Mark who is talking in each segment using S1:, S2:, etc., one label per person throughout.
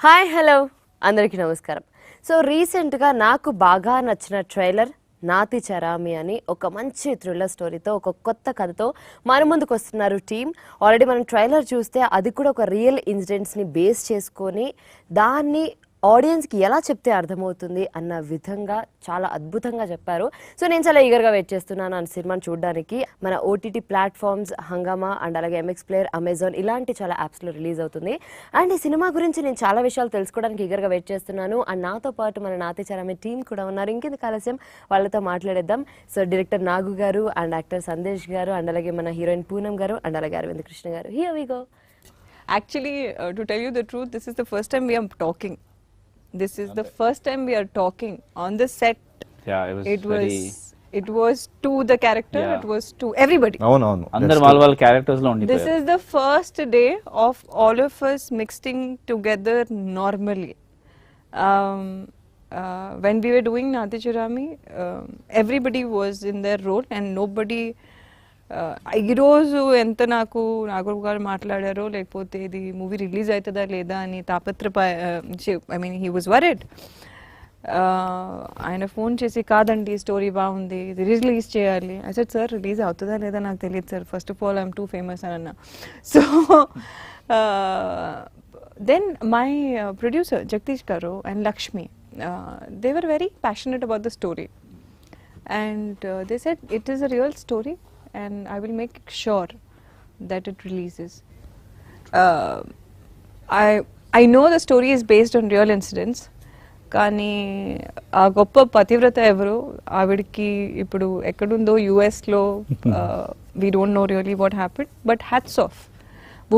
S1: Hi hello అందరికీ నమస్కారం. So రీసెంట్గా నాకు బాగా నచ్చిన ట్రైలర్ నాతిచరామి అని ఒక మంచి థ్రిల్లర్ స్టోరీతో ఒక కొత్త కథతో మన ముందుకు వస్తున్నారు టీమ్. ఆల్రెడీ మనం ట్రైలర్ చూస్తే అది కూడా ఒక రియల్ ఇన్సిడెంట్స్ని బేస్ చేసుకొని దాన్ని ఆడియన్స్కి ఎలా చెప్తే అర్థమవుతుంది అన్న విధంగా చాలా అద్భుతంగా చెప్పారు. సో నేను చాలా ఈగర్గా వెయిట్ చేస్తున్నాను ఆ సినిమాని చూడడానికి. మన ఓటీటీ ప్లాట్ఫామ్స్ హంగామా అండ్ అలాగే ఎంఎక్స్ ప్లేయర్, అమెజాన్ ఇలాంటి చాలా యాప్స్లో రిలీజ్ అవుతుంది. అండ్ ఈ సినిమా గురించి నేను చాలా విషయాలు తెలుసుకోవడానికి ఈగర్గా వెయిట్ చేస్తున్నాను. అండ్ నాతో పాటు మన నాతిచరామి టీం కూడా ఉన్నారు. ఇంకెందుకు ఆలస్యం వాళ్ళతో మాట్లాడేద్దాం. సో డైరెక్టర్ నాగు గారు అండ్ యాక్టర్ సందేశ్ గారు అండ్ అలాగే మన హీరోయిన్ పూనం గారు అండ్ అలాగే అరవింద్ కృష్ణ గారు. Here we go.
S2: Actually, to tell you the truth, this is the first time we are talking. This is the first time we are talking on the set.
S3: Yeah,
S2: it was to the character.
S3: Yeah.
S2: It was to everybody.
S4: No.
S3: అందరు వాళ్ళ characters లో ఉండిపోయారు.
S2: This is the first day of all of us mixing together normally. When we were doing Nathicharami, everybody was in their role and nobody. ఈరోజు ఎంత నాకు నాగు గారు మాట్లాడారో లేకపోతే ఇది మూవీ రిలీజ్ అవుతుందా లేదా అని I mean he was worried. ఆయన ఫోన్ చేసి కాదండి స్టోరీ బాగుంది ఇది రిలీజ్ చేయాలి. ఐ సెడ్ సార్ రిలీజ్ అవుతుందా లేదా నాకు తెలియదు sir, first of all I'm too famous అని అన్నా. So then my producer Jagadish garu and Lakshmi they were very passionate about the story and they said it is a real story and I will make sure that it releases. I know the story is based on real incidents. కానీ ఆ గొప్ప పతివ్రత ఎవరు ఆవిడకి ఇప్పుడు ఎక్కడుందో యుఎస్లో we don't know really what happened but hats off.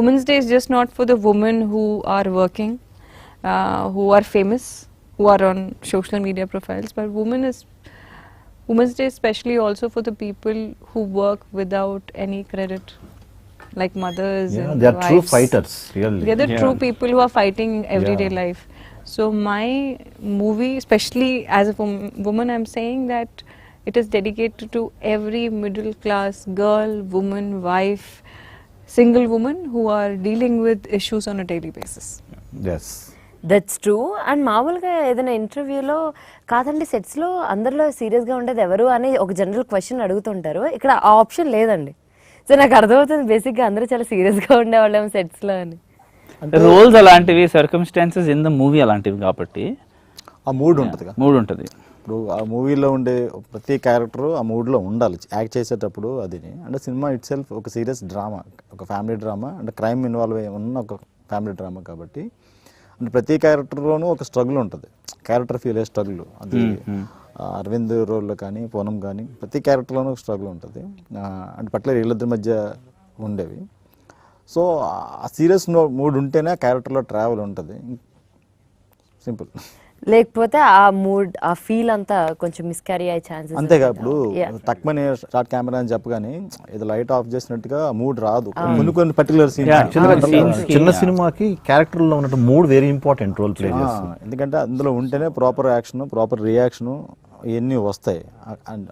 S2: Women's day is just not for the women who are working, who are famous, who are on social media profiles, but Women's Day especially also for the people who work without any credit, like mothers and
S4: they are
S2: wives.
S4: true fighters, really.
S2: They are the true people who are fighting everyday life. So my movie, especially as a woman, I'm saying that it is dedicated to every middle class girl, woman, wife, single woman who are dealing with issues on a daily basis.
S4: Yes.
S1: That's true. And మామూలుగా ఏదైనా ఇంటర్వ్యూలో కాదండి సెట్స్లో అందరిలో సీరియస్గా ఉండేది ఎవరు అని ఒక జనరల్ క్వశ్చన్ అడుగుతుంటారు. ఇక్కడ ఆ ఆప్షన్ లేదండి. సో నాకు అర్థమవుతుంది బేసిక్గా అందరూ చాలా సీరియస్గా ఉండేవాళ్ళేమో సెట్స్లో అని.
S3: రోల్స్ అలాంటివి, సర్కమ్స్టాన్సెస్ ఇన్ ద మూవీ అలాంటివి కాబట్టి
S4: ఆ మూడ్ ఉంటుంది. ఇప్పుడు ఆ మూవీలో ఉండే ప్రతి క్యారెక్టర్ ఆ మూడ్లో ఉండాలి యాక్ట్ చేసేటప్పుడు. అది అంటే సినిమా ఇట్ సెల్ఫ్ ఒక సీరియస్ డ్రామా, ఒక ఫ్యామిలీ డ్రామా, అంటే క్రైమ్ ఇన్వాల్వ్ అయి ఉన్న ఒక ఫ్యామిలీ డ్రామా కాబట్టి అంటే ప్రతి క్యారెక్టర్లోనూ ఒక స్ట్రగుల్ ఉంటుంది, క్యారెక్టర్ ఫీల్ అయ్యే స్ట్రగుల్. అది అరవింద్ రోల్లో కానీ పూనం కానీ ప్రతి క్యారెక్టర్లోనూ ఒక స్ట్రగుల్ ఉంటుంది. అంటే పట్ల వీళ్ళిద్దరి మధ్య ఉండేవి. సో ఆ సీరియస్ మూడ్ ఉంటేనే ఆ క్యారెక్టర్లో ట్రావెల్ ఉంటుంది. సింపుల్.
S1: లేకపోతే ఆ మూడ్ ఆ ఫీల్ అంతా కొంచెం మిస్క్యారీ అయ్యే ఛాన్సెస్.
S4: అంతేగా ఇప్పుడు తక్కువనే షార్ట్ కెమెరా అని చెప్పగానే ఇది లైట్ ఆఫ్ చేసినట్టుగా మూడ్ రాదు. కొన్ని పర్టికులర్ సీన్స్
S5: చిన్న సినిమాకి క్యారెక్టర్ లో ఉన్న mood very important role play చేస్తుంది.
S4: ఎందుకంటే అందులో ఉంటేనే ప్రాపర్ యాక్షన్, ప్రాపర్ రియాక్షన్ ఇవన్నీ వస్తాయి. అండ్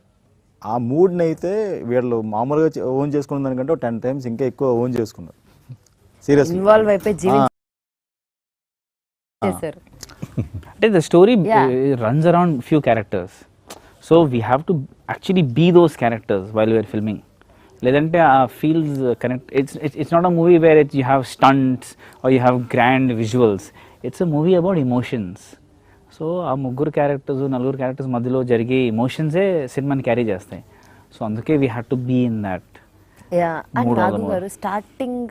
S4: ఆ మూడ్ని అయితే వీళ్ళు మామూలుగా ఓన్ చేసుకున్న దానికంటే 10 times ఇంకా ఎక్కువ ఓన్ చేసుకున్నారు. సీరియస్
S1: ఇన్వాల్వ్ అయిపోయి జీవించారు.
S3: అంటే the story runs around few characters, so we have to actually be those characters while we are filming. లేదంటే ఆ feels connect. It's not a movie where you have stunts or you have grand visuals. It's a movie about emotions. So ఆ ముగ్గురు characters, నలుగురు characters మధ్యలో జరిగే ఎమోషన్సే సినిమాని carry చేస్తాయి. So అందుకే we have to be in that.
S1: Nagu garu starting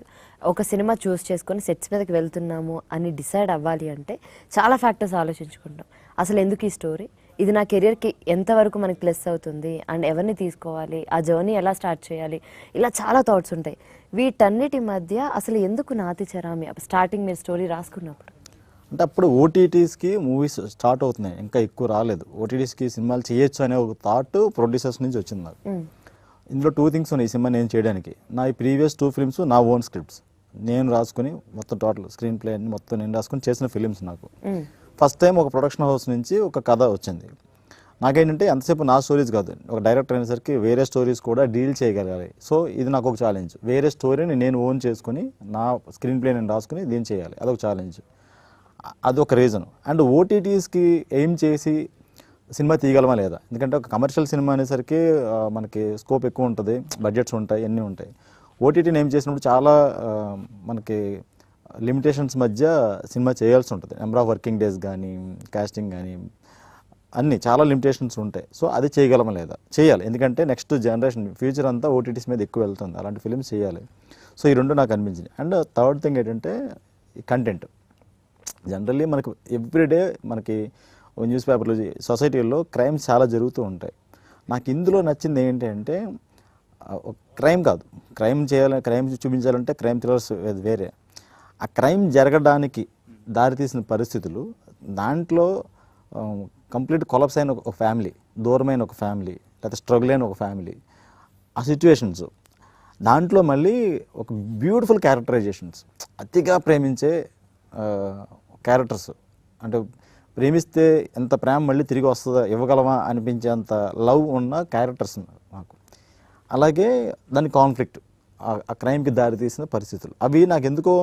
S1: ఒక cinema చూస్ చేసుకొని సెట్స్ మీదకి వెళ్తున్నాము అని డిసైడ్ అవ్వాలి అంటే చాలా ఫ్యాక్టర్స్ ఆలోచించుకుంటాం. అసలు ఎందుకు ఈ స్టోరీ, ఇది నా కెరియర్కి ఎంతవరకు మనకి ప్లస్ అవుతుంది, అండ్ ఎవరిని తీసుకోవాలి, ఆ జర్నీ ఎలా స్టార్ట్ చేయాలి, ఇలా చాలా థాట్స్ ఉంటాయి. వీటన్నిటి మధ్య అసలు ఎందుకు నాతిచరామి స్టార్టింగ్ మీరు స్టోరీ రాసుకున్నప్పుడు?
S4: అంటే అప్పుడు ఓటీటీస్కి మూవీస్ స్టార్ట్ అవుతున్నాయి, ఇంకా ఎక్కువ రాలేదు. ఓటీటీస్కి సినిమాలు చేయొచ్చు అనే ఒక థాట్ ప్రొడ్యూసర్స్ నుంచి వచ్చింది నాకు. ఇందులో 2 things ఉన్నాయి ఈ సినిమా నేను చేయడానికి. నా ఈ ప్రీవియస్ 2 films నా ఓన్ స్క్రిప్ట్స్ నేను రాసుకుని మొత్తం టోటల్ స్క్రీన్ ప్లే అన్ని మొత్తం నేను రాసుకుని చేసిన ఫిలిమ్స్. నాకు ఫస్ట్ టైం ఒక ప్రొడక్షన్ హౌస్ నుంచి ఒక కథ వచ్చింది. నాకేంటంటే ఎంతసేపు నా స్టోరీస్ కాదు, ఒక డైరెక్టర్ అనేసరికి వేరే స్టోరీస్ కూడా డీల్ చేయగలగాలి. సో ఇది నాకు ఒక ఛాలెంజ్. వేరే స్టోరీని నేను ఓన్ చేసుకుని నా స్క్రీన్ ప్లే నేను రాసుకుని దీన్ని చేయాలి, అదొక ఛాలెంజ్. అదొక రీజన్. అండ్ ఓటీటీస్కి ఎయిమ్ చేసి సినిమా తీయగలమా లేదా, ఎందుకంటే ఒక కమర్షియల్ సినిమా అనేసరికి మనకి స్కోప్ ఎక్కువ ఉంటుంది, బడ్జెట్స్ ఉంటాయి, అన్నీ ఉంటాయి. ఓటీటీని ఏం చేసినప్పుడు చాలా మనకి లిమిటేషన్స్ మధ్య సినిమా చేయాల్సి ఉంటుంది. నెంబర్ ఆఫ్ వర్కింగ్ డేస్ కానీ, కాస్టింగ్ కానీ, అన్నీ చాలా లిమిటేషన్స్ ఉంటాయి. సో అది చేయగలమా లేదా, చేయాలి. ఎందుకంటే నెక్స్ట్ జనరేషన్ ఫ్యూచర్ అంతా ఓటీటీస్ మీద ఎక్కువ వెళ్తుంది, అలాంటి ఫిల్మ్స్ చేయాలి. సో ఈ రెండు నాకు అనిపించింది. అండ్ థర్డ్ థింగ్ ఏంటంటే కంటెంట్. జనరల్లీ మనకు ఎవ్రీడే మనకి న్యూస్ పేపర్లో, సొసైటీలో క్రైమ్స్ చాలా జరుగుతూ ఉంటాయి. నాకు ఇందులో నచ్చింది ఏంటంటే క్రైమ్ కాదు, క్రైమ్ చూపించాలంటే క్రైమ్ థ్రిల్లర్స్ వేరే. ఆ క్రైమ్ జరగడానికి దారితీసిన పరిస్థితులు, దాంట్లో కంప్లీట్ కొలాప్స్ అయిన ఒక ఫ్యామిలీ, దూరమైన ఒక ఫ్యామిలీ, లేకపోతే స్ట్రగుల్ అయిన ఒక ఫ్యామిలీ, ఆ సిచ్యువేషన్స్, దాంట్లో మళ్ళీ ఒక బ్యూటిఫుల్ క్యారెక్టరైజేషన్స్, అతిగా ప్రేమించే క్యారెక్టర్స్, అంటే ప్రేమిస్తే ఎంత ప్రేమ మళ్ళీ తిరిగి వస్తుందా, ఇవ్వగలమా అనిపించేంత లవ్ ఉన్న క్యారెక్టర్స్ నాకు. అలాగే దాని కాన్ఫ్లిక్ట్, ఆ క్రైమ్కి దారి తీసిన పరిస్థితులు, అవి నాకు ఎందుకో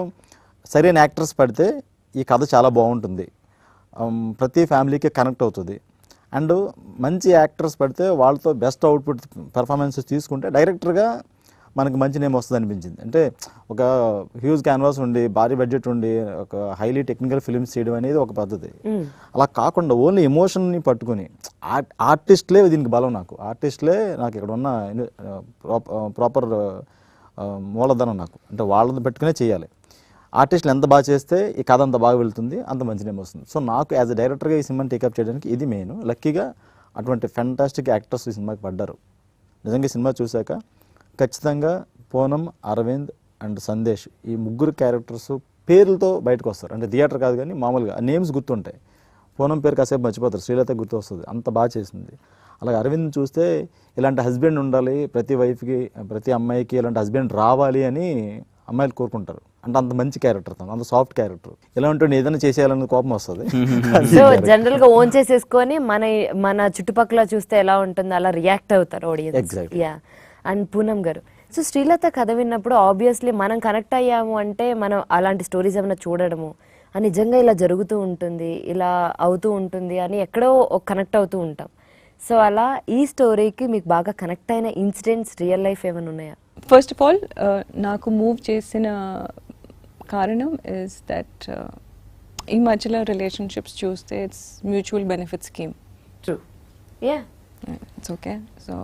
S4: సరైన యాక్టర్స్ పడితే ఈ కథ చాలా బాగుంటుంది, ప్రతి ఫ్యామిలీకి కనెక్ట్ అవుతుంది. అండ్ మంచి యాక్టర్స్ పడితే వాళ్ళతో బెస్ట్ అవుట్పుట్ పెర్ఫార్మెన్సెస్ తీసుకుంటే డైరెక్టర్గా మనకు మంచి నేమ్ వస్తుంది అనిపించింది. అంటే ఒక హ్యూజ్ క్యాన్వాస్ ఉండి, భారీ బడ్జెట్ ఉండి, ఒక హైలీ టెక్నికల్ ఫిల్మ్స్ చేయడం అనేది ఒక పద్ధతి. అలా కాకుండా ఓన్లీ ఎమోషన్ని పట్టుకుని ఆర్టిస్ట్లే దీనికి బలం. ఆర్టిస్ట్లే నాకు ఇక్కడ ఉన్న ప్రాపర్ మూలధనం నాకు, అంటే వాళ్ళని పెట్టుకునే చేయాలి. ఆర్టిస్టులు ఎంత బాగా చేస్తే ఈ కథ అంత బాగా వెళ్తుంది, అంత మంచి నేమ్ వస్తుంది. సో నాకు యాజ్ అ డైరెక్టర్గా ఈ సినిమాని టేకప్ చేయడానికి ఇది మెయిన్. లక్కీగా అటువంటి ఫెంటాస్టిక్ యాక్టర్స్ ఈ సినిమాకి పడ్డారు. నిజంగా ఈ సినిమా చూశాక ఖచ్చితంగా పూనం, అరవింద్ అండ్ సందేశ్, ఈ ముగ్గురు క్యారెక్టర్స్ పేర్లతో బయటకు వస్తారు. అంటే థియేటర్ కాదు కానీ మామూలుగా నేమ్స్ గుర్తుంటాయి. పూనం పేరు కాసేపు మర్చిపోతారు, శ్రీలత గుర్తు వస్తుంది, అంత బాగా చేసింది. అలాగే అరవింద్ చూస్తే ఇలాంటి హస్బెండ్ ఉండాలి, ప్రతి వైఫ్కి, ప్రతి అమ్మాయికి ఇలాంటి హస్బెండ్ రావాలి అని అమ్మాయిలు కోరుకుంటారు. అంటే అంత మంచి క్యారెక్టర్, అంత సాఫ్ట్ క్యారెక్టర్. ఎలా ఉంటుంది, ఏదైనా చేసేయాలనే కోపం వస్తుంది.
S1: సో జనరల్ గా ఓన్ చేసేసుకొని మన చుట్టుపక్కల చూస్తే ఎలా ఉంటుంది అలా రియాక్ట్ అవుతారు ఆడియన్స్. యా. అండ్ పూనం గారు, సో శ్రీలత కథ విన్నప్పుడు ఆబ్వియస్లీ మనం కనెక్ట్ అయ్యాము అంటే మనం అలాంటి స్టోరీస్ ఏమైనా చూడడము, నిజంగా ఇలా జరుగుతూ ఉంటుంది, ఇలా అవుతూ ఉంటుంది అని ఎక్కడో కనెక్ట్ అవుతూ ఉంటాం. సో అలా ఈ స్టోరీకి మీకు బాగా కనెక్ట్ అయిన ఇన్సిడెంట్స్ రియల్ లైఫ్ ఏమైనా ఉన్నాయా?
S2: ఫస్ట్ ఆఫ్ ఆల్ నాకు మూవ్ చేసిన కారణం ఇస్ దట్ ఈ మధ్యలో రిలేషన్షిప్స్ చూస్తే it's mutual benefit scheme.
S1: True. Yeah,
S2: it's okay. So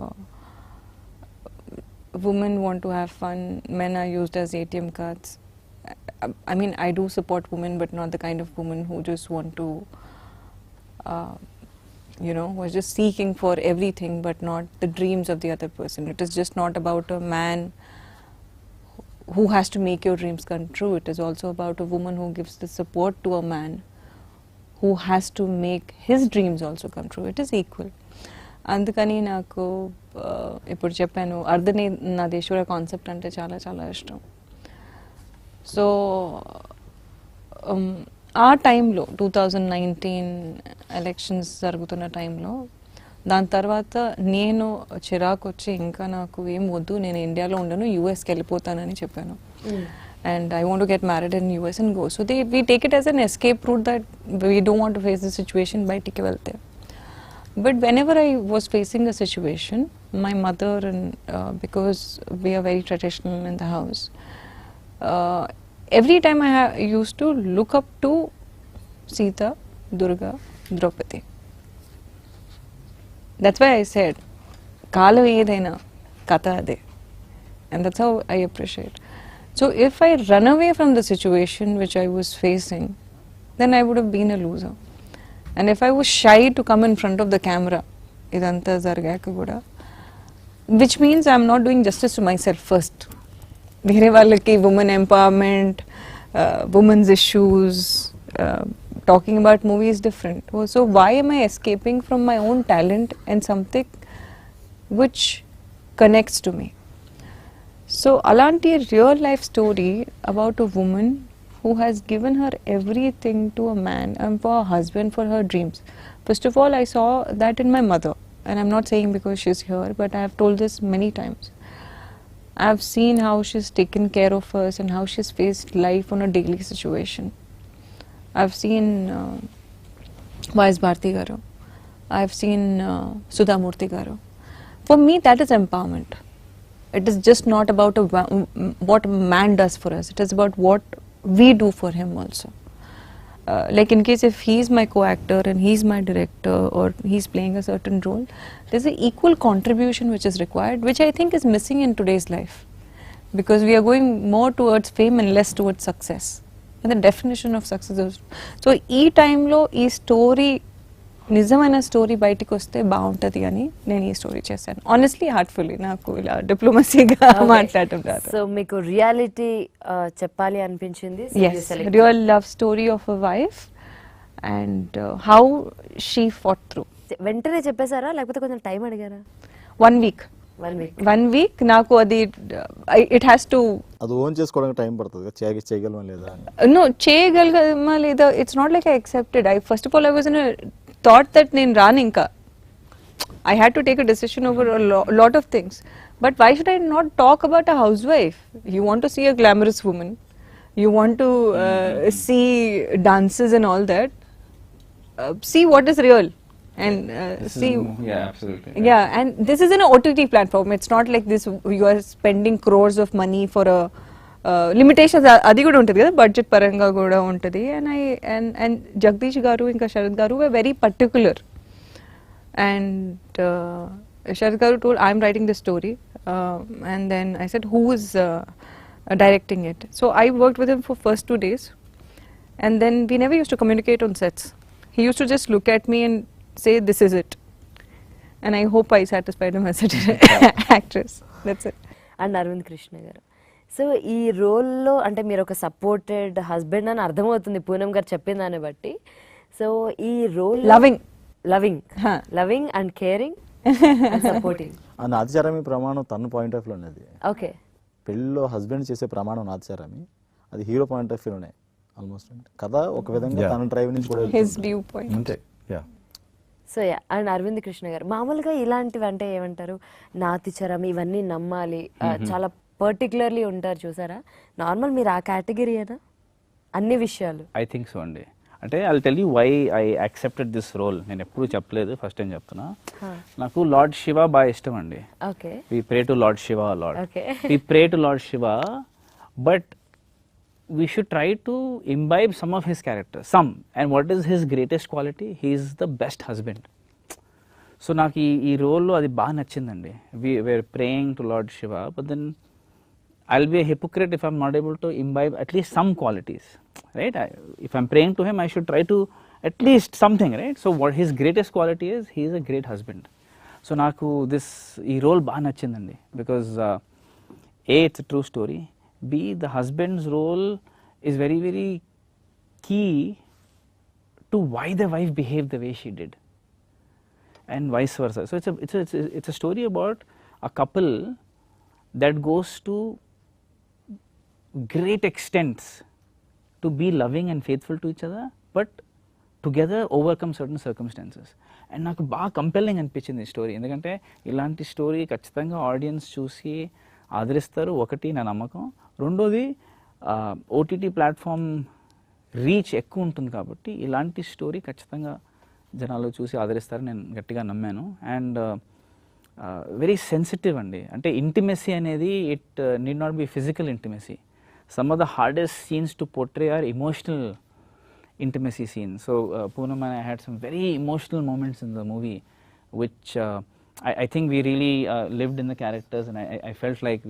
S2: women want to have fun, men are used as ATM cards. I mean, I do support women, but not the kind of women who just want to who are just seeking for everything but not the dreams of the other person. It is just not about a man who has to make your dreams come true. It is also about a woman who gives the support to a man who has to make his dreams also come true. It is equal. అందుకని నాకు ఇప్పుడు చెప్పాను అర్ధనాదేశ్వర concept అంటే చాలా చాలా ఇష్టం. So ఆ టైంలో 2019 ఎలక్షన్స్ జరుగుతున్న టైంలో, దాని తర్వాత నేను చిరాకు వచ్చి ఇంకా నాకు ఏం వద్దు, నేను ఇండియాలో ఉండను, యూఎస్కి వెళ్ళిపోతానని చెప్పాను. And I want to get married in US and go. So we take it as an escape route that we don't want to face the situation by take wealth. But whenever I was facing a situation, my mother and because we are very traditional in the house, every time I used to look up to Sita, Durga, Draupadi. That's why I said, Kala edaina katha ade, and that's how I appreciate. So if I run away from the situation which I was facing, then I would have been a loser. And if I was shy to come in front of the camera, idantha zargaka kuda, which means I am not doing justice to myself first. Vere vallaki women empowerment, women's issues, talking about movies different. So why am I escaping from my own talent and something which connects to me? So alanti real life story about a woman who has given her everything to a man and for a husband for her dreams. First of all, I saw that in my mother, and I'm not saying because she's here, but I have told this many times. I have seen how she's taken care of us and how she's faced life on a daily situation. I've seen Vice Bharti Garu. I've seen Sudha Murthy Garu. For me, that is empowerment. It is just not about what a man does for us. It is about what we do for him also. Like in case if he's my co-actor and he's my director or he's playing a certain role, there's an equal contribution which is required, which I think is missing in today's life. Because we are going more towards fame and less towards success. And the definition of success is... So, ee time lo, ee story, నిజమైన story బయటికి వస్తే బాగుంటుంది అని నేను ఈ story చేశాను honestly heartfully నాకు ఇలా డిప్లొమసీగా మాట్లాడటం రాదు
S1: సో మీకు రియాలిటీ చెప్పాలి అనిపించింది
S2: real love story of a wife and how she fought through
S1: వెంటనే చెప్పేశారా లేకపోతే కొంచెం టైం అడిగారా
S2: 1 week 1 week నాకు అది ఇట్ హ్యాస్ టు
S4: అది ఓన్ చేసుకోవడానికి టైం పడుతుంది చేయగలమా లేదా
S2: నో చేయగలమా లేదా it's not like I accepted I first of all I was in thought that నేను రాను ఇంకా I had to take a decision over a lot of things. But why should I not talk about a housewife? You want to see a glamorous woman. You want to see dances and all that. See what is real. And see...
S3: Yeah, absolutely.
S2: Yeah, and this is an OTT platform. It's not like this, you are spending crores of money for a... limitations అది కూడా ఉంటుంది కదా budget పరంగా కూడా ఉంటుంది and Jagadish గారు ఇంకా Sarath garu were very particular and Sarath garu told I'm writing the story and then I said who is directing it so I worked with him for first 2 days and then we never used to communicate on sets. He used to just look at me and say this is it, and I hope I satisfied him as an actress. That's it.
S1: And Arvind Krishna garu, so ఈ రోల్లో అంటే మీరు ఒక supported husband అని అర్థమవుతుంది పూనం గారు చెప్పిన దాన్ని బట్టి సో ఈ role loving and caring supporting
S4: ఆ నాథిచారామి ప్రమాణం తన పాయింట్ ఆఫ్ వ్యూలోనే అది
S1: ఓకే
S4: పెళ్ళిలో హస్బెండ్ చేసే ప్రమాణం నాథిచారామి అది హీరో పాయింట్ ఆఫ్ వ్యూలోనే ఆల్మోస్ట్ కథ ఒక విధంగా తన డ్రైవ్ నుంచి కూడా
S2: హిస్ వ్యూ పాయింట్
S5: అంతే
S1: సో అండ్ అరవింద్ కృష్ణ గారు మామూలుగా ఇలాంటివి అంటే ఏమంటారు నాథిచారామి ఇవన్నీ నమ్మాలి చాలా పర్టికులర్లీ ఉంటారు చూసారా నార్మల్ మీరు ఆ కేటగిరీనా అన్ని విషయాలు
S3: ఐ థింక్ సో అండి అంటే I tell you why I accepted this role నేను ఎప్పుడు చెప్పలేదు ఫస్ట్ టైం చెప్తున్నా నాకు లార్డ్ శివ బాగా ఇష్టం అండి
S1: okay
S3: we pray to Lord Shiva
S1: okay
S3: we pray to Lord Shiva but we should try to imbibe some of his character and what is his greatest quality? He is the best husband. So నాకు ఈ రోల్లో అది బాగా నచ్చిందండి we're praying to Lord Shiva but then I'll be a hypocrite if I'm not able to imbibe at least some qualities, right? If I'm praying to him I should try to at least something, right? So what his greatest quality is, he is a great husband. So నాకు ఈ role బాగా నచ్చిందండి because A, it's a true story. B, the husband's role is very, very key to why the wife behaved the way she did, and vice versa. So it's a story about a couple that goes to great extents to be loving and faithful to each other, but together overcome certain circumstances. And నాకు బాగా compelling అనిపించింది ఈ story ఎందుకంటే ఇలాంటి story ఖచ్చితంగా audience చూసి ఆదరిస్తారు ఒకటి నా నమ్మకం రెండోది ఓటీటీ ప్లాట్ఫామ్ రీచ్ ఎక్కువ ఉంటుంది కాబట్టి ఇలాంటి స్టోరీ ఖచ్చితంగా జనాలు చూసి ఆదరిస్తారని నేను గట్టిగా నమ్మాను అండ్ వెరీ సెన్సిటివ్ అండి అంటే ఇంటిమెసీ అనేది it need not be physical intimacy some of the hardest scenes to portray or emotional intimacy scenes. So Poonam and I had some very emotional moments in the movie which I think we really lived in the characters and I felt like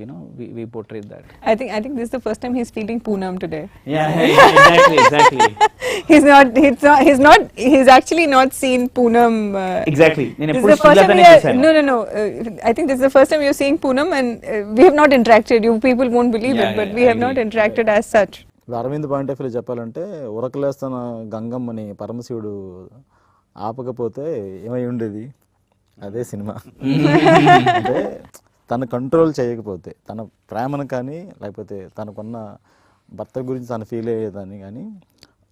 S3: we portrayed that.
S2: I think this is the first time he's feeling Poonam today.
S3: Yeah, exactly.
S2: He's actually not seen Poonam.
S3: Exactly.
S2: No. I think this is the first time you're seeing Poonam and we have not interacted. You people won't believe it, but we have not interacted as such.
S4: Arvind point of వ్యూలో చెప్పాలంటే ఉరకలేస్తున్న గంగమ్మని పరమశివుడు ఆపకపోతే ఏమై ఉండేది అదే cinema అంటే తను control చేయకపోతే తన ప్రేమను కానీ లేకపోతే తనకున్న భర్త గురించి తను ఫీల్ అయ్యేదాన్ని కానీ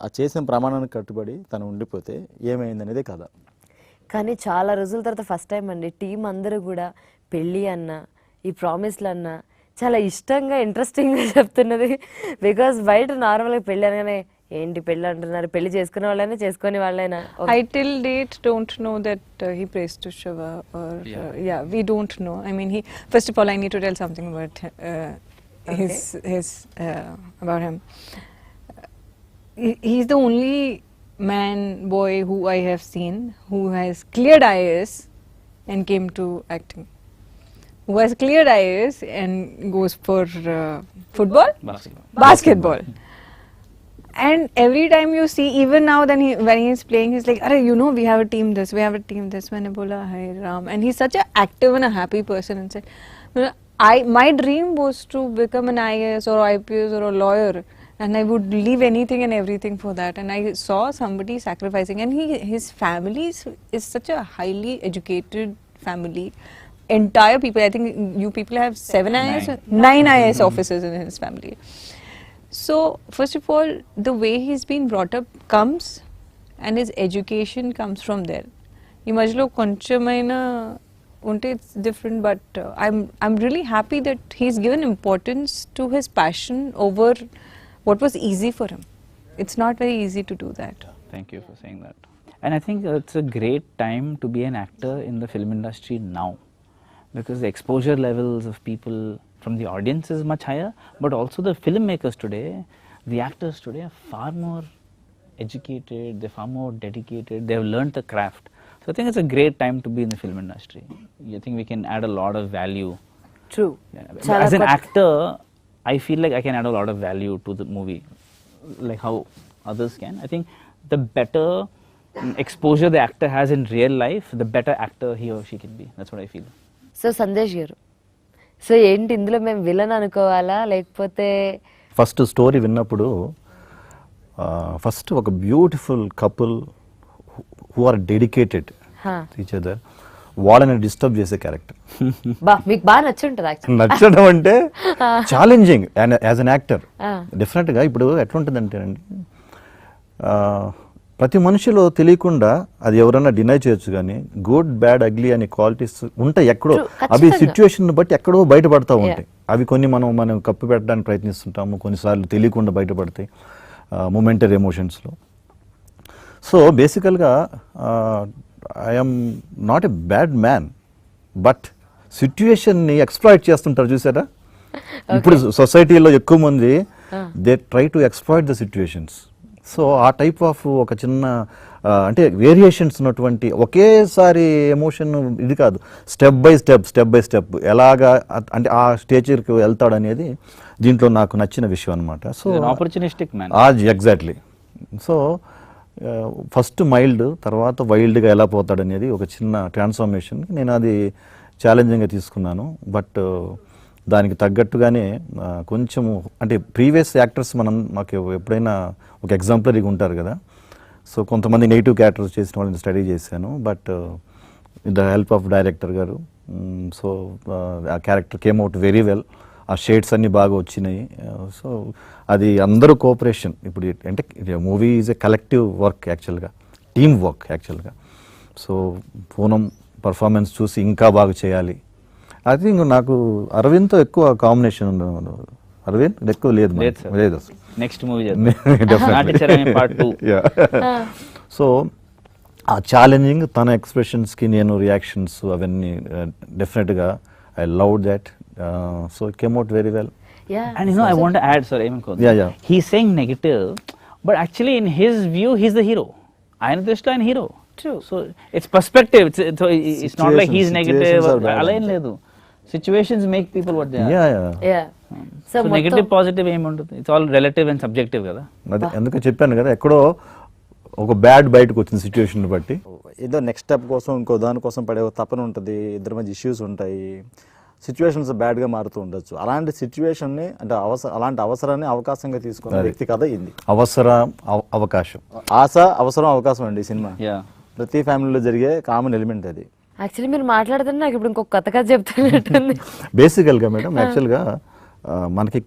S4: ఆ చేసిన ప్రమాణానికి కట్టుబడి తను ఉండిపోతే ఏమైంది అనేది కథ
S1: కానీ చాలా రోజుల తర్వాత ఫస్ట్ టైం అండి టీం అందరూ కూడా పెళ్ళి అన్న ఈ ప్రామిస్లు అన్న చాలా ఇష్టంగా ఇంట్రెస్టింగ్గా చెప్తున్నది బికాజ్ బయట నార్మల్గా పెళ్ళి అనగానే ఏంటి పెళ్ళి అంటున్నారు, పెళ్లి చేసుకునే వాళ్ళైనా చేసుకునే వాళ్ళైనా?
S2: I till date don't know that he prays to Shiva or yeah, we don't know. I mean, he first of all, I need to tell something about his about him. He's the only man boy who I have seen who has cleared IAS and came to acting. Who has cleared IAS and goes for football, basketball. And every time you see, even now when he is playing, he's like, "Arey, you know, we have a team this, we have a team this." When I bola, "Hi Ram," and he's such an active and a happy person inside. You know, my dream was to become an IAS or IPS or a lawyer, and I would leave anything and everything for that. And I saw somebody sacrificing, and his family is such a highly educated family. Entire people, I think you people have 9 IAS officers in his family. So first of all, the way he's been brought up comes, and his education comes from there. ఈ మధ్యలో కొంచెమైనా ఉంటే it's different, but I'm really happy that he's given importance to his passion over what was easy for him. It's not very easy to do that.
S3: Thank you for saying that. And I think it's a great time to be an actor in the film industry now, because the exposure levels of people from the audience is much higher, but also the filmmakers today, the actors today are far more educated, they're far more dedicated, they've learned the craft. So I think it's a great time to be in the film industry. I think we can add a lot of value.
S1: True.
S3: Yeah. As an actor, I feel like I can add a lot of value to the movie, like how others can. I think the better exposure the actor has in real life, the better actor he or she can be. That's what I feel.
S1: So Sandesh గారు, so ఏంటి ఇందులో మేము villain అనుకోవాలా లేకపోతే?
S5: First story విన్నప్పుడు first ఒక beautiful couple who are dedicated each other, వాళ్ళని disturb చేసే క్యారెక్టర్.
S1: మీకు బాగా నచ్చుంటుంది యాక్చువల్లీ.
S5: నచ్చడం అంటే challenging and as an actor డెఫినెట్గా. ఇప్పుడు ఎట్లుంటుందంటే అండి, ప్రతి మనిషిలో తెలియకుండా అది ఎవరైనా డినై చేయొచ్చు, కానీ గుడ్ బ్యాడ్ అగ్లీ అనే క్వాలిటీస్ ఉంటాయి ఎక్కడో. అవి సిచ్యువేషన్ బట్టి ఎక్కడో బయటపడతా ఉంటాయి. అవి కొన్ని మనం కప్పు పెట్టడానికి ప్రయత్నిస్తుంటాము, కొన్నిసార్లు తెలియకుండా బయటపడతాయి మొమెంటరీ ఎమోషన్స్లో. సో బేసికల్గా I'm not a bad man, but సిచ్యువేషన్ని ఎక్స్ప్లాయిట్ చేస్తుంటారు చూసారా. ఇప్పుడు సొసైటీలో ఎక్కువ మంది they try to exploit the situations. So ఆ టైప్ ఆఫ్ ఒక చిన్న అంటే వేరియేషన్స్ ఉన్నటువంటి ఒకేసారి ఎమోషన్ ఇది కాదు, స్టెప్ బై స్టెప్ ఎలాగా అంటే ఆ స్టేజ్కి వెళ్తాడు అనేది దీంట్లో నాకు నచ్చిన విషయం అనమాట. So
S3: opportunistic man.
S5: Exactly. So first mild, తర్వాత వైల్డ్గా ఎలా పోతాడు అనేది ఒక చిన్న ట్రాన్స్ఫర్మేషన్. నేను అది ఛాలెంజింగ్గా తీసుకున్నాను. బట్ దానికి తగ్గట్టుగానే కొంచెము అంటే ప్రీవియస్ యాక్టర్స్ మాకు ఎప్పుడైనా ఒక ఎగ్జాంపులరీగా ఉంటారు కదా. సో కొంతమంది నెగిటివ్ క్యారెక్టర్స్ చేసిన వాళ్ళని స్టడీ చేశాను, but with the help of director గారు. సో ఆ character came out very well. ఆ షేడ్స్ అన్నీ బాగా వచ్చినాయి. సో అది అందరూ కోఆపరేషన్. ఇప్పుడు అంటే movie is a collective work యాక్చువల్గా, టీమ్ వర్క్ యాక్చువల్గా. సో పూనం పర్ఫార్మెన్స్ చూసి ఇంకా బాగా చేయాలి. ఐ థింక్ నాకు అరవింద్తో ఎక్కువ కాంబినేషన్ ఉంది. అరవింద్ ఎక్కువ లేదు అసలు.
S3: Next movie Nathicharami part 2.
S5: So ఆ ఛాలెంజింగ్ తన ఎక్స్ప్రెషన్స్కి నేను రియాక్షన్స్ అవన్నీ డెఫినెట్గా I love that. So it came out very well.
S3: And you know, I want to add, sir, he's saying negative, but actually in his view, he's the hero. ఆయన దృష్టిలో ఆయన hero.
S1: True.
S3: So it's perspective. It's not like he's negative. అలా ఏం లేదు. Situations make people what they are.
S1: Yeah.
S3: So negative, positive ఏమి ఉంటుంది. It's all relative and subjective కదా.
S5: అదే అందుకే చెప్పాను కదా, ఎక్కడో ఒక బ్యాడ్ బయటకు వచ్చిన సిచ్యువేషన్ బట్టి
S4: ఏదో నెక్స్ట్ స్టెప్ కోసం ఇంకో దానికోసం పడే తపన ఉంటుంది, ఇద్దరి మధ్య ఇష్యూస్ ఉంటాయి, సిచ్యువేషన్స్ బ్యాడ్గా మారుతూ ఉండొచ్చు. అలాంటి సిచ్యువేషన్ని అంటే అలాంటి అవసరాన్ని అవకాశంగా తీసుకున్న వ్యక్తి కథ ఇది.
S5: అవకాశం,
S4: ఆశ, అవసరం, అవకాశం అండి ఈ సినిమా. ప్రతి ఫ్యామిలీలో జరిగే కామన్ ఎలిమెంట్ అది.
S1: యాక్చువల్లీ మీరు మాట్లాడుతున్నా నాకు ఇప్పుడు ఇంకొక కొత్త కథ చెప్తున్నట్టుంది.
S5: బేసికల్గా మేడం యాక్చువల్గా మనకి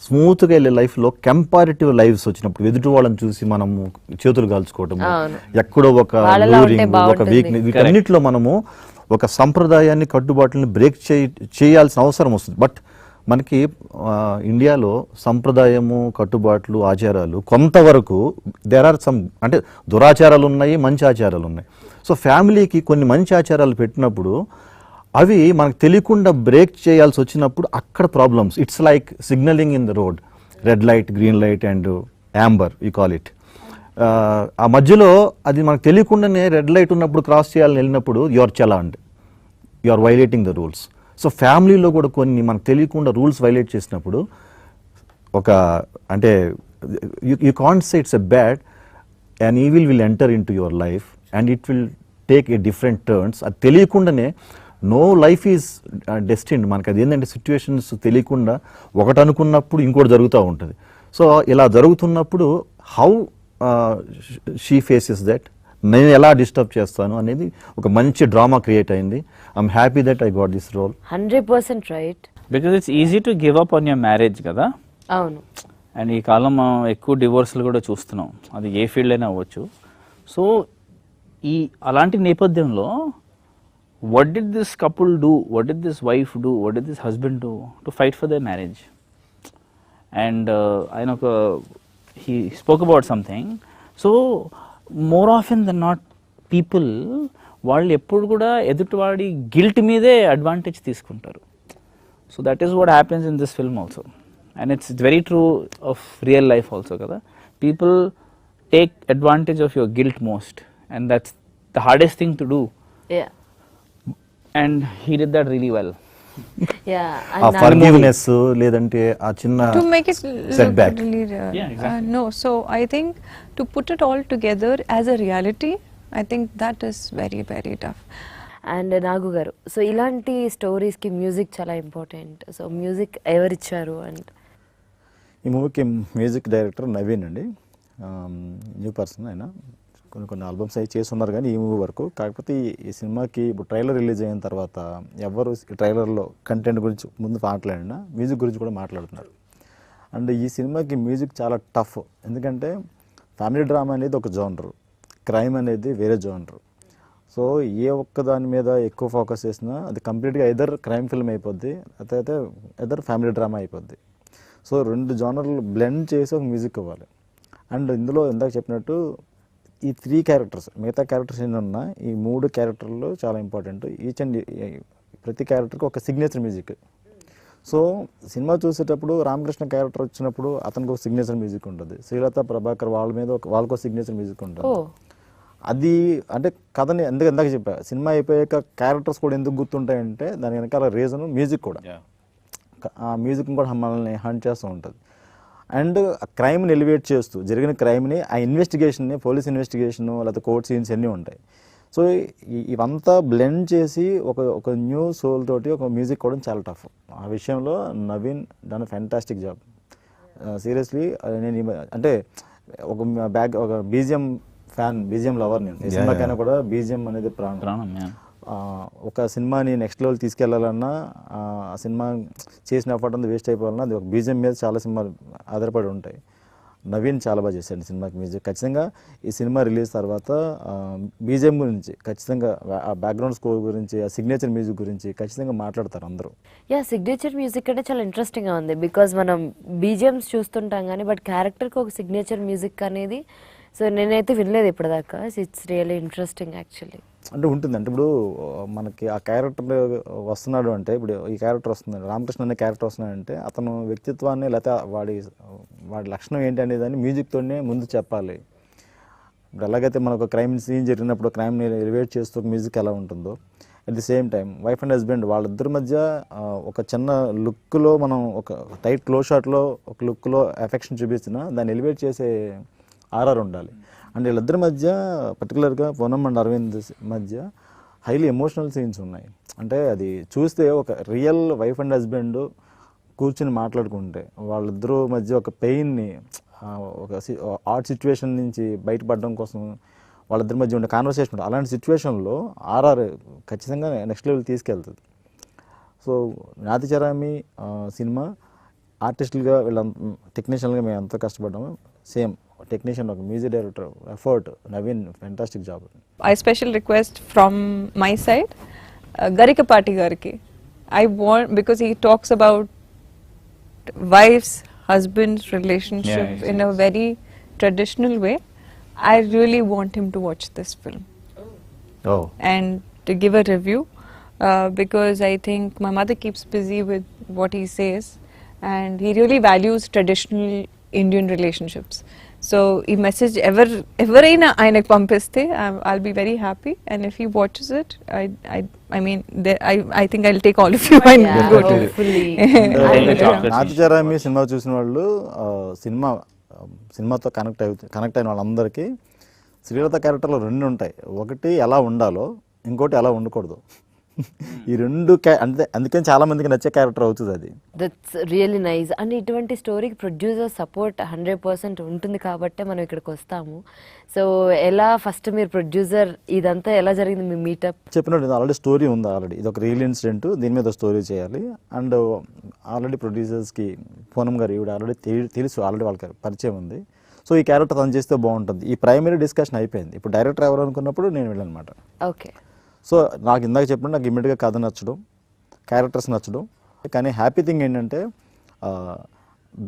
S5: స్మూత్గా వెళ్ళే లైఫ్లో కంపారిటివ్ లైఫ్స్ వచ్చినప్పుడు ఎదుటి వాళ్ళని చూసి మనము చేతులు కాల్చుకోవటం, ఎక్కడో ఒక లోరింగ్, ఒక వీక్నెస్, వీటన్నిటిలో మనము ఒక సంప్రదాయాన్ని, కట్టుబాట్లని బ్రేక్ చేయాల్సిన అవసరం వస్తుంది. బట్ మనకి ఇండియాలో సంప్రదాయము, కట్టుబాట్లు, ఆచారాలు కొంతవరకు దేర్ ఆర్ సమ్, అంటే దురాచారాలు ఉన్నాయి, మంచి ఆచారాలు ఉన్నాయి. సో ఫ్యామిలీకి కొన్ని మంచి ఆచారాలు పెట్టినప్పుడు అవి మనకు తెలియకుండా బ్రేక్ చేయాల్సి వచ్చినప్పుడు అక్కడ problems. It's like signalling in the road, red light, green light and Amber you call it. ఆ మధ్యలో అది మనకు తెలియకుండానే రెడ్ లైట్ ఉన్నప్పుడు క్రాస్ చేయాలని వెళ్ళినప్పుడు you are challenged, you are violating the rules. So ఫ్యామిలీలో కూడా కొన్ని మనకు తెలియకుండా రూల్స్ వైలేట్ చేసినప్పుడు ఒక అంటే you can't say it's a bad, and evil will enter in to your life and it will take a different turns. అది తెలియకుండానే నో లైఫ్ ఈజ్ డెస్టిన్డ్. మనకు అది ఏంటంటే సిచ్యువేషన్స్ తెలియకుండా ఒకటి అనుకున్నప్పుడు ఇంకోటి జరుగుతూ ఉంటుంది. సో ఇలా జరుగుతున్నప్పుడు హౌ షీ ఫేసెస్ దట్, నేను ఎలా డిస్టర్బ్ చేస్తాను అనేది ఒక మంచి డ్రామా క్రియేట్ అయింది. I'm happy that I got this role.
S1: 100% right.
S3: Because it's easy to give up on your marriage కదా.
S1: అవును.
S3: అండ్ ఈ కాలం మనం ఎక్కువ డివోర్స్లు కూడా చూస్తున్నాం, అది ఏ ఫీల్డ్ అయినా అవ్వచ్చు. సో ఈ అలాంటి నేపథ్యంలో what did this couple do, what did this wife do, what did this husband do to fight for their marriage? And he spoke about something. So more often than not people వాళ్ళు ఎప్పుడు కూడా ఎదుటివాడి guilt మీదే advantage తీసుకుంటారు. So that is what happens in this film also, and it's very true of real life also కదా. People take advantage of your guilt most, and that's the hardest thing to do. And he did that really well.
S5: ఆ forgiveness లేదంటే ఆ చిన్న
S2: to make it
S5: setback.
S3: Yeah, exactly.
S2: No, so I think to put it all together as a reality, I think that is very, very tough.
S1: And Nagu garu, so ఇలాంటి స్టోరీస్కి music చాలా important. So music ఎవరిచ్చారు? And
S4: ఈ మూవీకి music director Naveen అండి, new person. ఆయన కొన్ని albums అవి చేస్తున్నారు కానీ ఈ మూవీ వరకు. కాకపోతే ఈ సినిమాకి ఇప్పుడు ట్రైలర్ రిలీజ్ అయిన తర్వాత ఎవరు ట్రైలర్లో కంటెంట్ గురించి ముందు మాట్లాడినా మ్యూజిక్ గురించి కూడా మాట్లాడుతున్నారు. అండ్ ఈ సినిమాకి మ్యూజిక్ చాలా టఫ్, ఎందుకంటే ఫ్యామిలీ డ్రామా అనేది ఒక జోనరు, క్రైమ్ అనేది వేరే జోనరు. సో ఏ ఒక్క దాని మీద ఎక్కువ ఫోకస్ చేసినా అది కంప్లీట్గా ఎదర్ క్రైమ్ ఫిల్మ్ అయిపోద్ది, అయితే ఎదర్ ఫ్యామిలీ డ్రామా అయిపోద్ది. సో రెండు జోనర్లు బ్లెండ్ చేసి ఒక మ్యూజిక్ ఇవ్వాలి. అండ్ ఇందులో ఇందాక చెప్పినట్టు ఈ 3 క్యారెక్టర్స్, మిగతా క్యారెక్టర్స్ ఎన్ని ఉన్నా ఈ 3 క్యారెక్టర్లు చాలా ఇంపార్టెంట్. ఈచ్ అండ్ ప్రతి క్యారెక్టర్కి ఒక సిగ్నేచర్ మ్యూజిక్. సో సినిమా చూసేటప్పుడు రామకృష్ణ క్యారెక్టర్ వచ్చినప్పుడు అతనికి ఒక సిగ్నేచర్ మ్యూజిక్ ఉంటుంది, శ్రీలత ప్రభాకర్ వాళ్ళ మీద వాళ్ళకు సిగ్నేచర్ మ్యూజిక్ ఉంటుంది. అది అంటే కథని ఇందాక చెప్పా, సినిమా అయిపోయాక క్యారెక్టర్స్ కూడా ఎందుకు గుర్తుంటాయంటే దాని వెనకాల రీజన్ మ్యూజిక్ కూడా. ఆ మ్యూజిక్ కూడా మనల్ని హంట్ చేస్తూ ఉంటుంది. అండ్ క్రైమ్ని ఎలివేట్ చేస్తూ జరిగిన క్రైమ్ని, ఆ ఇన్వెస్టిగేషన్ని, పోలీస్ ఇన్వెస్టిగేషన్ లేకపోతే కోర్ట్ సీన్స్ అన్నీ ఉంటాయి. సో ఇవంతా బ్లెండ్ చేసి ఒక న్యూ సోల్ తోటి ఒక మ్యూజిక్ కూడా చాలా టఫ్. ఆ విషయంలో Naveen done fantastic job. Seriously నేను అంటే ఒక బీజిఎం ఫ్యాన్, బీజిఎం లవర్. నేను ఈ సినిమాకైనా కూడా బీజిఎం అనేది ప్రాణం. ఒక సినిమాని నెక్స్ట్ లెవెల్ తీసుకెళ్లాలన్నా, ఆ సినిమా చేసిన ఎఫర్ట్ అంతా వేస్ట్ అయిపోవాలన్నా అది ఒక బీజిఎం మీద చాలా సినిమాలు ఆధారపడి ఉంటాయి. నవీన్ చాలా బాగా చేశాడు సినిమాకి మ్యూజిక్. ఖచ్చితంగా ఈ సినిమా రిలీజ్ తర్వాత బీజిఎం గురించి ఖచ్చితంగా, ఆ బ్యాక్గ్రౌండ్ స్కోర్ గురించి, ఆ సిగ్నేచర్ మ్యూజిక్ గురించి ఖచ్చితంగా మాట్లాడతారు అందరూ.
S1: సిగ్నేచర్ మ్యూజిక్ అంటే చాలా ఇంట్రెస్టింగ్గా ఉంది. బికాజ్ మనం బీజిఎమ్స్ చూస్తుంటాం కానీ బట్ క్యారెక్టర్కి ఒక సిగ్నేచర్ మ్యూజిక్ అనేది సో నేనైతే వినలేదు ఇప్పటిదాకా. It's really interesting actually.
S4: అంటే ఉంటుంది, అంటే ఇప్పుడు మనకి ఆ క్యారెక్టర్ వస్తున్నాడు అంటే, ఇప్పుడు ఈ క్యారెక్టర్ వస్తున్నాడు, రామకృష్ణ అనే క్యారెక్టర్ వస్తున్నాడంటే అతను వ్యక్తిత్వాన్ని లేకపోతే వాడి లక్షణం ఏంటి అనేదాన్ని మ్యూజిక్తోనే ముందు చెప్పాలి. ఇప్పుడు ఎలాగైతే మనకు క్రైమ్ సీన్ జరిగినప్పుడు క్రైమ్ని ఎలివేట్ చేస్తూ మ్యూజిక్ ఎలా ఉంటుందో, at the same time wife and husband వాళ్ళిద్దరి మధ్య ఒక చిన్న లుక్లో, మనం ఒక టైట్ క్లోజ్ షాట్లో ఒక లుక్లో ఎఫెక్షన్ చూపిస్తున్నా దాన్ని ఎలివేట్ చేసే ఆర్ఆర్ ఉండాలి. అండ్ వీళ్ళిద్దరి మధ్య పర్టికులర్గా పూనం అండ్ అరవింద్ మధ్య హైలీ ఎమోషనల్ సీన్స్ ఉన్నాయి. అంటే అది చూస్తే ఒక రియల్ వైఫ్ అండ్ హస్బెండ్ కూర్చుని మాట్లాడుకుంటే వాళ్ళిద్దరూ మధ్య ఒక పెయిన్ని, ఒక ఆర్ట్ సిచ్యువేషన్ నుంచి బయటపడడం కోసం వాళ్ళిద్దరి మధ్య ఉండే కాన్వర్సేషన్ ఉంటుంది. అలాంటి సిచ్యువేషన్లో ఆర్ఆర్ ఖచ్చితంగా నెక్స్ట్ లెవెల్ తీసుకెళ్తుంది. సో నాతిచరామి సినిమా ఆర్టిస్టులుగా టెక్నీషియన్గా మేము ఎంత కష్టపడ్డామో సేమ్ టెక్నీషియన్, ఒక music director effort Naveen fantastic job.
S2: I special request from my side, Garikapati Garki. I want, because he talks about wife's husband's relationship
S3: Yeah,
S2: in a very traditional way, I really want him to watch this film
S5: Oh.
S2: and to give a review, because I think my mother keeps busy with what he says, and he really values traditional Indian relationships. So ఈ message ఎవరైనా ఆయనకు పంపిస్తే I'll be very happy, and if he watches it, I mean I think I'll take all of you and
S1: Yeah,
S2: go to
S1: hopefully.
S4: Nathicharami సినిమా చూసిన వాళ్ళు సినిమాతో connect అయిన వాళ్ళందరికీ శ్రీలత క్యారెక్టర్లో రెండు ఉంటాయి. ఒకటి ఎలా ఉండాలో, ఇంకోటి ఎలా ఉండకూడదు. ఈ రెండు అంటే అందుకని చాలా మందికి నచ్చే క్యారెక్టర్ అవుతుంది అది.
S1: That's really nice. అండ్ ఇటువంటి స్టోరీకి ప్రొడ్యూసర్ సపోర్ట్ 100% ఉంటుంది కాబట్టే మనం ఇక్కడికి వస్తాము. సో ఎలా ఫస్ట్ మీరు ప్రొడ్యూసర్ ఇదంతా ఎలా జరిగింది మీ మీటప్?
S4: చెప్పినట్టు ఆల్రెడీ స్టోరీ ఉంది. ఆల్రెడీ ఇది ఒక రియల్ ఇన్సిడెంట్, దీని మీద స్టోరీ చేయాలి. అండ్ ఆల్రెడీ ప్రొడ్యూసర్స్కి పూనం గారు ఈవిడ ఆల్రెడీ తెలుసు, ఆల్రెడీ వాళ్ళకి పరిచయం ఉంది. సో ఈ క్యారెక్టర్ తను చేస్తే బాగుంటుంది. ఈ ప్రైమరీ డిస్కషన్ అయిపోయింది. ఇప్పుడు డైరెక్టర్ ఎవరు అనుకున్నప్పుడు నేను వెళ్ళానమాట.
S1: ఓకే.
S4: సో నాకు ఇందాక చెప్పినట్టు నాకు ఇమ్మీడియట్గా కథ నచ్చడం, క్యారెక్టర్స్ నచ్చడం. కానీ హ్యాపీ థింగ్ ఏంటంటే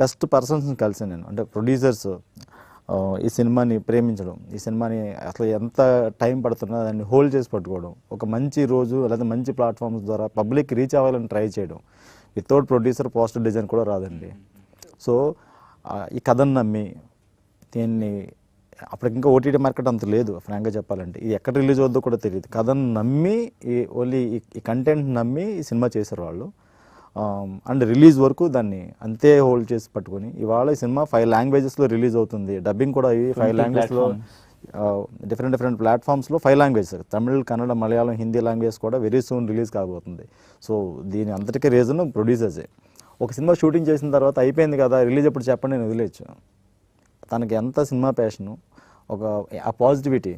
S4: బెస్ట్ పర్సన్స్ని కలిసాను నేను. అంటే ప్రొడ్యూసర్స్ ఈ సినిమాని ప్రేమించడం, ఈ సినిమాని అసలు ఎంత టైం పడుతున్నా దాన్ని హోల్డ్ చేసి పట్టుకోవడం, ఒక మంచి రోజు లేదా మంచి ప్లాట్ఫామ్స్ ద్వారా పబ్లిక్ రీచ్ అవ్వాలని ట్రై చేయడం. వితౌట్ ప్రొడ్యూసర్ పోస్టర్ డిజైన్ కూడా రాదండి. సో ఈ కథను నమ్మి దీన్ని అప్పటికి ఇంకా ఓటీటీ మార్కెట్ అంత లేదు ఫ్రాంక్గా చెప్పాలంటే. ఇది ఎక్కడ రిలీజ్ అవుద్దో కూడా తెలియదు. కథను నమ్మి ఓన్లీ ఈ కంటెంట్ నమ్మి ఈ సినిమా చేశారు వాళ్ళు. అండ్ రిలీజ్ వరకు దాన్ని అంతే హోల్డ్ చేసి పట్టుకొని ఇవాళ ఈ సినిమా 5 లాంగ్వేజెస్లో రిలీజ్ అవుతుంది. డబ్బింగ్ కూడా అయ్యి 5 లాంగ్వేజ్లో డిఫరెంట్ ప్లాట్ఫామ్స్లో 5 లాంగ్వేజెస్, తమిళ్, కన్నడ, మలయాళం, హిందీ లాంగ్వేజ్ కూడా వెరీ సూన్ రిలీజ్ కాబోతుంది. సో దీని అంతటికీ రీజన్ ప్రొడ్యూసర్సే. ఒక సినిమా షూటింగ్ చేసిన తర్వాత అయిపోయింది కదా రిలీజ్ ఎప్పుడు చెప్పండి నేను వదిలేయచ్చు. తనకి ఎంత సినిమా ప్యాషను, ఆ పాజిటివిటీ,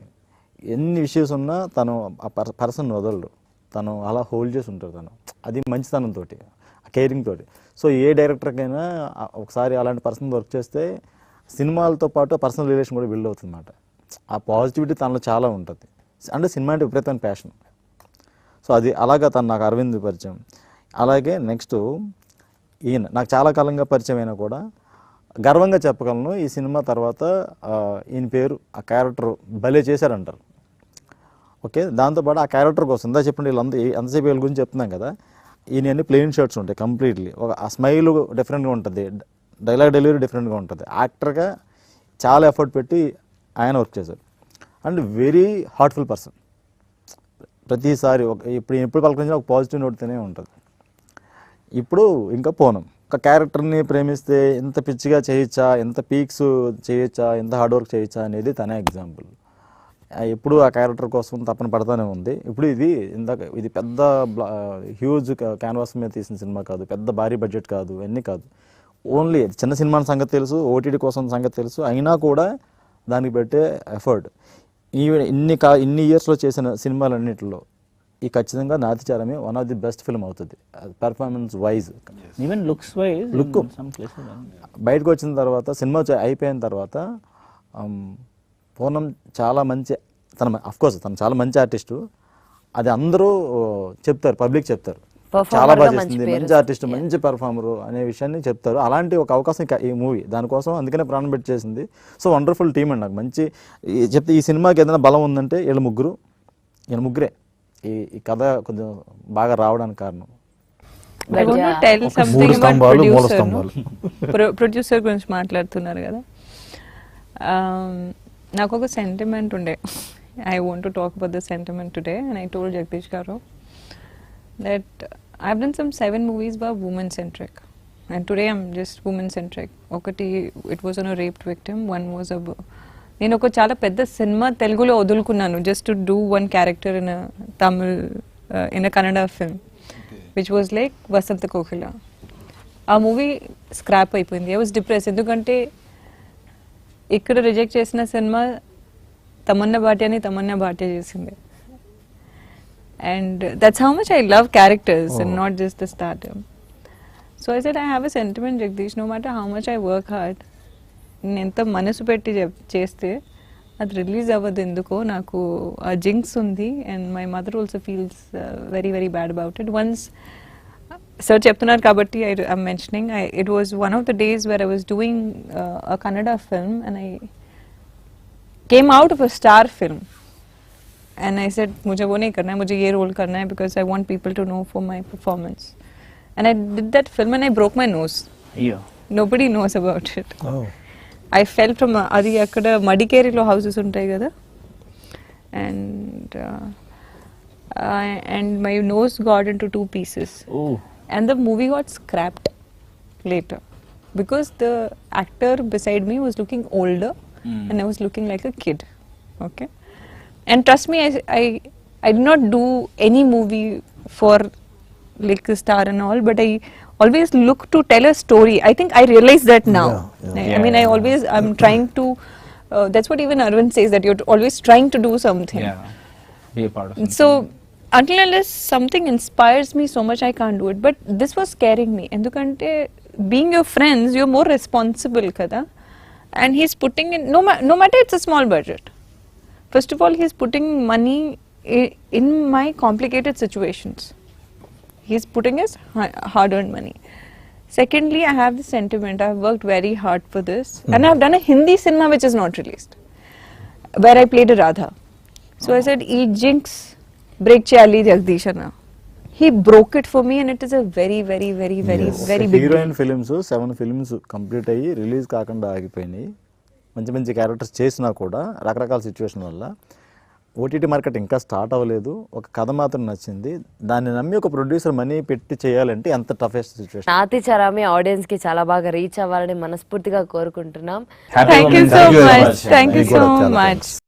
S4: ఎన్ని ఇష్యూస్ ఉన్నా తను ఆ పర్సన్ వదలడు. తను అలా హోల్డ్ చేసి ఉంటారు. తను అది మంచితనంతో, కేరింగ్ తోటి. సో ఏ డైరెక్టర్కైనా ఒకసారి అలాంటి పర్సన్ వర్క్ చేస్తే సినిమాలతో పాటు పర్సనల్ రిలేషన్ కూడా బిల్డ్ అవుతుంది అన్నమాట. ఆ పాజిటివిటీ తనలో చాలా ఉంటుంది. అంటే సినిమా అంటే విపరీతమైన ప్యాషన్. సో అది అలాగా తను నాకు అరవింద్ పరిచయం. అలాగే నెక్స్ట్ ఈయన నాకు చాలా కాలంగా పరిచయం అయినా కూడా గర్వంగా చెప్పగలను ఈ సినిమా తర్వాత ఈయన పేరు, ఆ క్యారెక్టర్ భలే చేశారంటారు. ఓకే, దాంతోపాటు ఆ క్యారెక్టర్ కోసం ఇందా చెప్పండి వీళ్ళందరూ ఎంతసేపు వీళ్ళ గురించి చెప్తున్నాం కదా, ఈయన అన్ని ప్లెయిన్ షర్ట్స్ ఉంటాయి కంప్లీట్లీ. ఆ స్మైల్ డిఫరెంట్గా ఉంటుంది, డైలాగ్ డెలివరీ డిఫరెంట్గా ఉంటుంది. యాక్టర్గా చాలా ఎఫర్ట్ పెట్టి ఆయన వర్క్ చేశారు. And very heartful person. ప్రతిసారి ఎప్పుడు పలకరించినా ఒక పాజిటివ్ నోట్తోనే ఉంటుంది. ఇప్పుడు ఇంకా పూనం ఒక క్యారెక్టర్ని ప్రేమిస్తే ఎంత పిచ్చిగా చేయొచ్చా, ఎంత పీక్స్ చేయొచ్చా, ఎంత హార్డ్ వర్క్ చేయొచ్చా అనేది తనే ఎగ్జాంపుల్. ఎప్పుడు ఆ క్యారెక్టర్ కోసం తపన పడతానే ఉంది. ఇప్పుడు ఇది పెద్ద హ్యూజ్ క్యాన్వాస్ మీద తీసిన సినిమా కాదు, పెద్ద భారీ బడ్జెట్ కాదు, ఇవన్నీ కాదు. ఓన్లీ చిన్న సినిమా సంగతి తెలుసు, ఓటీటీ కోసం సంగతి తెలుసు, అయినా కూడా దానికి పెట్టే ఎఫర్ట్. ఇన్ని ఇయర్స్లో చేసిన సినిమాలన్నింటిలో ఈ ఖచ్చితంగా Nathicharami one of the best film అవుతుంది performance wise.
S3: Even looks wise
S4: look బయటకు వచ్చిన తర్వాత సినిమా అయిపోయిన తర్వాత పూనం చాలా మంచి, అఫ్కోర్స్ తను చాలా మంచి ఆర్టిస్టు. అది అందరూ చెప్తారు, పబ్లిక్ చెప్తారు చాలా బాగా చేస్తుంది, మంచి ఆర్టిస్ట్, మంచి పెర్ఫార్మరు అనే విషయాన్ని చెప్తారు. అలాంటి ఒక అవకాశం ఈ మూవీ దానికోసం అందుకనే ప్రాణం పెట్టి చేసింది. సో వండర్ఫుల్ టీమ్ అండి. నాకు మంచి చెప్తే ఈ సినిమాకి ఏదైనా బలం ఉందంటే వీళ్ళ ముగ్గురే ఈ కథ కొంచెం బాగా రావడానికి కారణం.
S2: I want to tell something about producer గురించి మాట్లాడుతున్నారు కదా. నాకు ఒక సెంటిమెంట్ ఉండే. I want to talk about the sentiment today, and I told Jagdish garu that I've done some 7 movies were women centric, and today I'm just women centric. Okati it was on a raped victim, one was a నేను ఒక చాలా పెద్ద cinema తెలుగులో వదులుకున్నాను just to do one character in a Tamil in a Kannada film, which was like Vasanta Kokhila. ఆ movie scrap అయిపోయింది. I was depressed ఎందుకంటే ఇక్కడ reject చేసిన సినిమా తమన్నా భాటియా చేసింది. And that's how much I love characters and not just the stardom. So I said I have a sentiment, Jagdish, no matter how much I work hard, నేను ఎంత మనసు పెట్టి చేస్తే అది రిలీజ్ అవ్వదు. ఎందుకో నాకు ఆ జింక్స్ ఉంది. And my mother also feels very very bad about it. Once sir చెప్తున్నారు కాబట్టి I'm mentioning. It was one of the days where I was doing a Kannada film and I came out of a star film. And I said, मुझे वो नहीं करना है, मुझे ये role करना है because I want people to know for my performance. And I did that film and I broke my nose.
S3: Yeah.
S2: Nobody knows about it.
S5: Oh.
S2: I fell from అది అక్కడ మడికేరిలో హౌసెస్ ఉంటాయి కదా, and my nose got into 2 pieces.
S3: Oh.
S2: And the movie got scrapped later because the actor beside me was looking older and I was looking like a kid. Okay. And trust me, I did not do any movie for like a star and all, but I always look to tell a story. I think I realize that now. I mean, I'm trying to, that's what even Arvind says, that you're always trying to do something.
S3: Yeah. Be a part of something.
S2: So, until unless something inspires me so much, I can't do it. But this was scaring me. Endukante, being your friends, you're more responsible, kada. And he's putting in, no matter it's a small budget. First of all, he's putting money in my complicated situations. He's putting his hard-earned money. Secondly, I have the sentiment. I've worked very hard for this. And I've done a Hindi cinema which is not released, where I played a Radha. So I said, "E jinx, break chali Jagdishana." He broke it for me and it is a very, very, very, very, very big deal.
S4: Heroine films 7 films complete అయ్యి release కాకుండా ఆగిపోయినాయి. మంచి మంచి characters చేసినా కూడా రకరకాల situation వల్ల OTT market ఇంకా స్టార్ట్ అవ్వలేదు. ఒక కథ మాత్రం నచ్చింది. దాన్ని నమ్మి ఒక ప్రొడ్యూసర్ మనీ పెట్టి చేయాలంటే ఎంత టఫెస్ట్ సిచ్యువేషన్.
S1: నాతిచరామి ఆడియన్స్ కి చాలా బాగా రీచ్ అవ్వాలని మనస్ఫూర్తిగా కోరుకుంటున్నాం.
S3: Happy
S2: Thank you
S3: Women's
S2: so
S3: Day.
S2: much. Thank you so much.